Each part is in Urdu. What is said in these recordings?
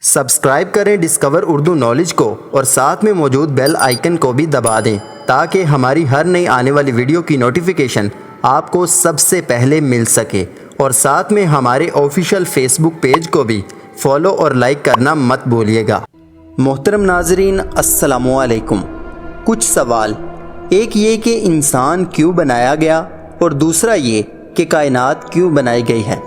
سبسکرائب کریں ڈسکور اردو نالج کو اور ساتھ میں موجود بیل آئیکن کو بھی دبا دیں تاکہ ہماری ہر نئی آنے والی ویڈیو کی نوٹیفیکیشن آپ کو سب سے پہلے مل سکے، اور ساتھ میں ہمارے آفیشیل فیس بک پیج کو بھی فالو اور لائک کرنا مت بھولیے گا۔ محترم ناظرین، السلام علیکم۔ کچھ سوال، ایک یہ کہ انسان کیوں بنایا گیا، اور دوسرا یہ کہ کائنات کیوں بنائی گئی ہے۔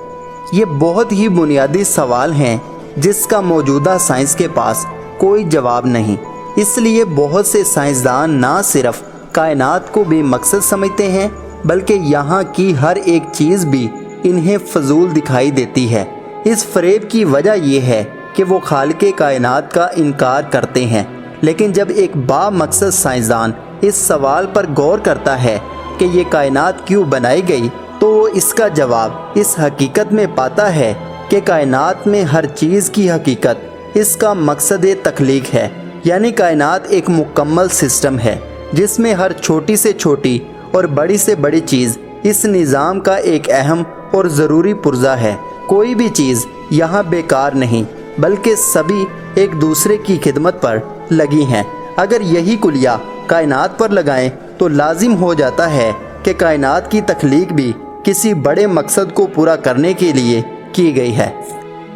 یہ بہت ہی بنیادی سوال ہیں جس کا موجودہ سائنس کے پاس کوئی جواب نہیں، اس لیے بہت سے سائنسدان نہ صرف کائنات کو بے مقصد سمجھتے ہیں بلکہ یہاں کی ہر ایک چیز بھی انہیں فضول دکھائی دیتی ہے۔ اس فریب کی وجہ یہ ہے کہ وہ خالق کائنات کا انکار کرتے ہیں، لیکن جب ایک با مقصد سائنسدان اس سوال پر غور کرتا ہے کہ یہ کائنات کیوں بنائی گئی تو وہ اس کا جواب اس حقیقت میں پاتا ہے کہ کائنات میں ہر چیز کی حقیقت اس کا مقصد تخلیق ہے، یعنی کائنات ایک مکمل سسٹم ہے جس میں ہر چھوٹی سے چھوٹی اور بڑی سے بڑی چیز اس نظام کا ایک اہم اور ضروری پرزہ ہے۔ کوئی بھی چیز یہاں بیکار نہیں بلکہ سبھی ایک دوسرے کی خدمت پر لگی ہیں۔ اگر یہی کلیہ کائنات پر لگائیں تو لازم ہو جاتا ہے کہ کائنات کی تخلیق بھی کسی بڑے مقصد کو پورا کرنے کے لیے کی گئی ہے۔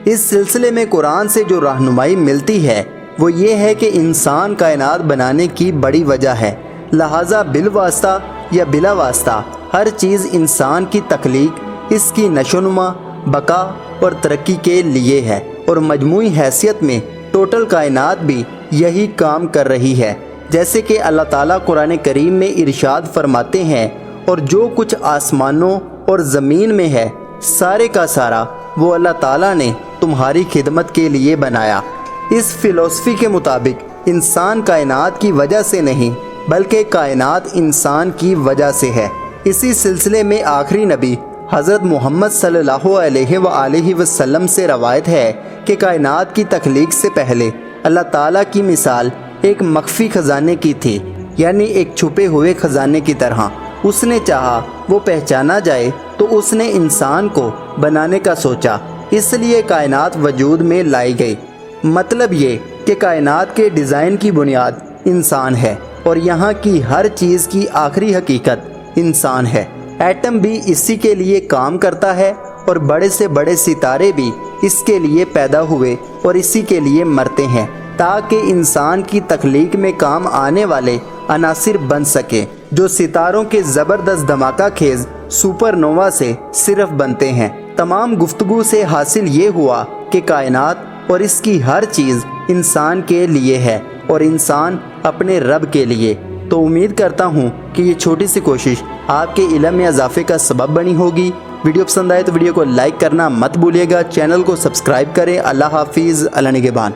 اس سلسلے میں قرآن سے جو رہنمائی ملتی ہے وہ یہ ہے کہ انسان کائنات بنانے کی بڑی وجہ ہے، لہٰذا بالواسطہ یا بلا واسطہ ہر چیز انسان کی تخلیق اس کی نشو و نما، بقا اور ترقی کے لیے ہے، اور مجموعی حیثیت میں ٹوٹل کائنات بھی یہی کام کر رہی ہے۔ جیسے کہ اللہ تعالیٰ قرآن کریم میں ارشاد فرماتے ہیں، اور جو کچھ آسمانوں اور زمین میں ہے سارے کا سارا وہ اللہ تعالیٰ نے تمہاری خدمت کے لیے بنایا۔ اس فلسفی کے مطابق انسان کائنات کی وجہ سے نہیں بلکہ کائنات انسان کی وجہ سے ہے۔ اسی سلسلے میں آخری نبی حضرت محمد صلی اللہ علیہ وآلہ وسلم سے روایت ہے کہ کائنات کی تخلیق سے پہلے اللہ تعالیٰ کی مثال ایک مخفی خزانے کی تھی، یعنی ایک چھپے ہوئے خزانے کی طرح۔ اس نے چاہا وہ پہچانا جائے تو اس نے انسان کو بنانے کا سوچا، اس لیے کائنات وجود میں لائی گئی۔ مطلب یہ کہ کائنات کے ڈیزائن کی بنیاد انسان ہے، اور یہاں کی ہر چیز کی آخری حقیقت انسان ہے۔ ایٹم بھی اسی کے لیے کام کرتا ہے، اور بڑے سے بڑے ستارے بھی اس کے لیے پیدا ہوئے اور اسی کے لیے مرتے ہیں تاکہ انسان کی تخلیق میں کام آنے والے عناصر بن سکے، جو ستاروں کے زبردست دھماکہ خیز سپر نووا سے صرف بنتے ہیں۔ تمام گفتگو سے حاصل یہ ہوا کہ کائنات اور اس کی ہر چیز انسان کے لیے ہے اور انسان اپنے رب کے لیے۔ تو امید کرتا ہوں کہ یہ چھوٹی سی کوشش آپ کے علم میں اضافے کا سبب بنی ہوگی۔ ویڈیو پسند آئے تو ویڈیو کو لائک کرنا مت بھولیے گا، چینل کو سبسکرائب کریں۔ اللہ حافظ، اللہ نگہبان۔